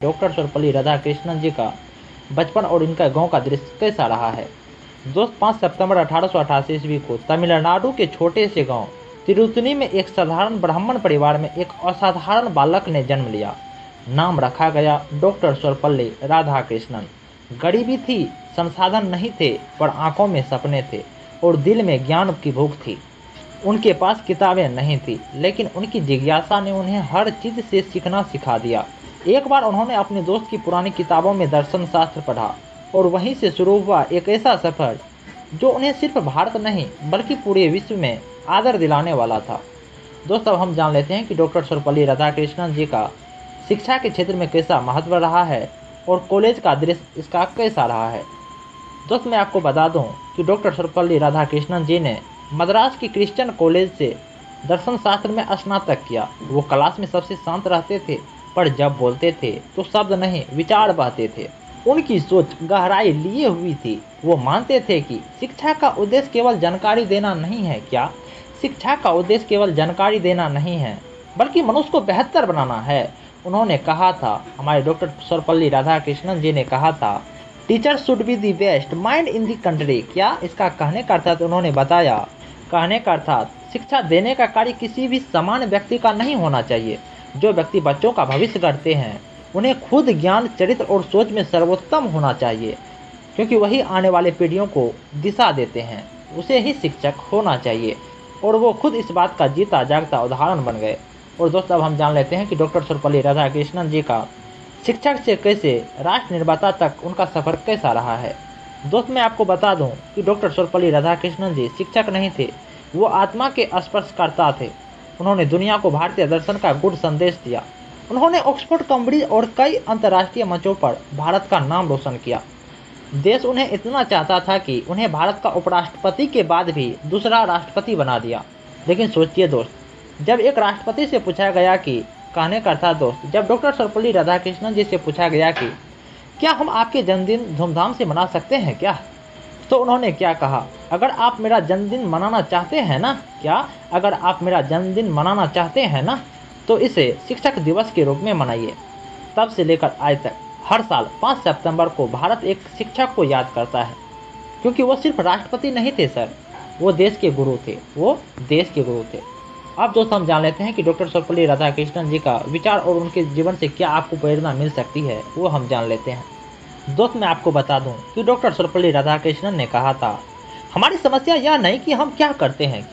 Doctor Sarvepalli Radhakrishnan जी का बचपन और इनका गांव का दृश्य कैसा रहा है। दोस्त 5 सितंबर 1888 ईस्वी को तमिलनाडु के छोटे से गांव तिरुतनी में एक साधारण ब्राह्मण परिवार में एक असाधारण बालक ने जन्म लिया। नाम रखा गया डॉक्टर सर्वपल्ली राधाकृष्णन। गरीबी थी, संसाधन नहीं थे, पर आंखों में सपने थे और दिल में ज्ञान की भूख थी। उनके पास किताबें नहीं थी, लेकिन उनकी जिज्ञासा ने उन्हें हर चीज से सीखना सिखा दिया। एक बार उन्होंने अपने दोस्त की पुरानी किताबों में दर्शन शास्त्र पढ़ा और वहीं से शुरू हुआ एक ऐसा सफर जो उन्हें सिर्फ भारत नहीं बल्कि पूरे विश्व में आदर दिलाने वाला था। दोस्तों, अब हम जान लेते हैं कि डॉक्टर सर्वपल्ली राधाकृष्णन जी का शिक्षा के क्षेत्र में कैसा महत्व रहा है और कॉलेज का दृश्य इसका कैसा रहा है। दोस्त, मैं आपको बता दूं कि डॉक्टर सर्वपल्ली राधाकृष्णन जी ने मद्रास की क्रिश्चियन कॉलेज से दर्शन शास्त्र में स्नातक किया। वो क्लास में सबसे शांत रहते थे, पर जब बोलते थे तो शब्द नहीं विचार बहते थे। उनकी सोच गहराई लिए हुई थी। वो मानते थे कि शिक्षा का उद्देश्य केवल जानकारी देना नहीं है। शिक्षा का उद्देश्य केवल जानकारी देना नहीं है, बल्कि मनुष्य को बेहतर बनाना है। उन्होंने कहा था, हमारे डॉक्टर सर्वपल्ली राधाकृष्णन जी ने कहा था, teacher should be the best mind in the country. इसका कहने का अर्थात उन्होंने बताया, कहने का अर्थात शिक्षा देने का कार्य किसी भी सामान्य व्यक्ति का नहीं होना चाहिए। जो व्यक्ति बच्चों का भविष्य गढ़ते हैं उन्हें खुद ज्ञान, चरित्र और सोच में सर्वोत्तम होना चाहिए, क्योंकि वही आने वाले पीढ़ियों को दिशा देते हैं। उसे ही शिक्षक होना चाहिए और वो खुद इस बात का जीता जागता उदाहरण बन गए। और दोस्तों, अब हम जान लेते हैं कि डॉक्टर सर्वपल्ली राधाकृष्णन जी का शिक्षक से कैसे राष्ट्र निर्माता तक उनका सफर कैसा रहा है। दोस्त, मैं आपको बता दूं कि डॉक्टर सर्वपल्ली राधाकृष्णन जी शिक्षक नहीं थे, वो आत्मा के स्पर्शकर्ता थे। उन्होंने दुनिया को भारतीय दर्शन का गुड संदेश दिया। उन्होंने ऑक्सफोर्ड, कैम्ब्रिज और कई अंतर्राष्ट्रीय मंचों पर भारत का नाम रोशन किया। देश उन्हें इतना चाहता था कि उन्हें भारत का उपराष्ट्रपति के बाद भी दूसरा राष्ट्रपति बना दिया। लेकिन सोचिए दोस्त, जब एक राष्ट्रपति से पूछा गया कि, कहने का था दोस्त, जब डॉक्टर सर्वपल्ली राधाकृष्णन जी से पूछा गया कि क्या हम आपके जन्मदिन धूमधाम से मना सकते हैं क्या, तो उन्होंने क्या कहा, अगर आप मेरा जन्मदिन मनाना चाहते हैं ना, अगर आप मेरा जन्मदिन मनाना चाहते हैं ना, तो इसे शिक्षक दिवस के रूप में मनाइए। तब से लेकर आज तक हर साल 5 सितंबर को भारत एक शिक्षक को याद करता है, क्योंकि वो सिर्फ राष्ट्रपति नहीं थे सर, वो देश के गुरु थे। अब दोस्तों, हम जान लेते हैं कि डॉक्टर सर्वपल्ली राधाकृष्णन जी का विचार और उनके जीवन से क्या आपको प्रेरणा मिल सकती है, वो हम जान लेते हैं। दोस्त, मैं आपको बता दूं कि डॉक्टर सर्वपल्ली राधाकृष्णन ने कहा था, हमारी समस्या यह नहीं कि हम क्या करते हैं,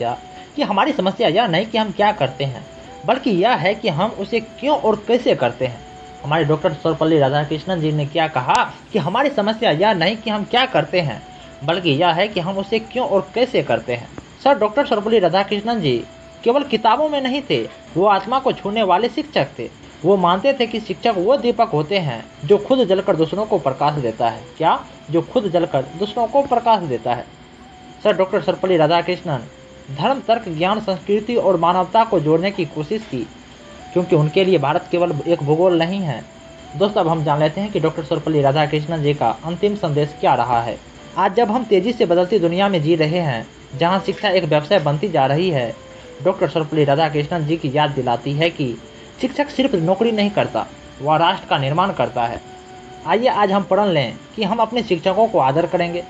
हमारी समस्या यह नहीं कि हम क्या करते हैं, बल्कि यह है कि हम उसे क्यों और कैसे करते हैं। हमारे डॉक्टर सर्वपल्ली राधाकृष्णन जी ने क्या कहा कि हमारी समस्या यह नहीं कि हम क्या करते हैं, बल्कि यह है कि हम उसे क्यों और कैसे करते हैं। सर, डॉक्टर सर्वपल्ली राधाकृष्णन जी केवल किताबों में नहीं थे, वो आत्मा को छूने वाले शिक्षक थे। वो मानते थे कि शिक्षक वो दीपक होते हैं जो खुद जलकर दूसरों को प्रकाश देता है। जो खुद जलकर दूसरों को प्रकाश देता है। सर, डॉक्टर सर्वपल्ली राधाकृष्णन धर्म, तर्क, ज्ञान, संस्कृति और मानवता को जोड़ने की कोशिश की, क्योंकि उनके लिए भारत केवल एक भूगोल नहीं है। दोस्तों, अब हम जान लेते हैं कि डॉक्टर सर्वपल्ली राधाकृष्णन जी का अंतिम संदेश क्या रहा है। आज जब हम तेजी से बदलती दुनिया में जी रहे हैं, जहां शिक्षा एक व्यवसाय बनती जा रही है, डॉक्टर सर्वपल्ली राधाकृष्णन जी की याद दिलाती है कि शिक्षक सिर्फ नौकरी नहीं करता, वह राष्ट्र का निर्माण करता है। आइए आज हम प्रण लें कि हम अपने शिक्षकों को आदर करेंगे,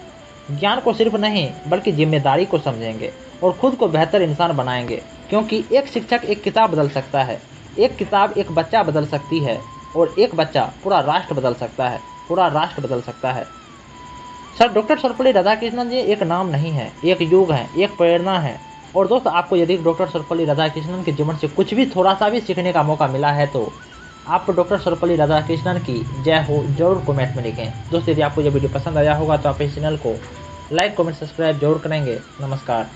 ज्ञान को सिर्फ नहीं बल्कि जिम्मेदारी को समझेंगे और खुद को बेहतर इंसान बनाएंगे, क्योंकि एक शिक्षक एक किताब बदल सकता है, एक किताब एक बच्चा बदल सकती है और एक बच्चा पूरा राष्ट्र बदल सकता है। सर, डॉक्टर सर्वपल्ली राधाकृष्णन जी एक नाम नहीं है, एक युग है, एक प्रेरणा है। और दोस्तों, आपको यदि डॉक्टर सर्वपल्ली राधाकृष्णन के जीवन से कुछ भी थोड़ा सा भी सीखने का मौका मिला है तो आप डॉक्टर सर्वपल्ली राधाकृष्णन की जय हो जरूर कमेंट में लिखें। दोस्तों, यदि आपको यह वीडियो पसंद आया होगा तो आप इस चैनल को लाइक, कमेंट, सब्सक्राइब जरूर करेंगे। नमस्कार।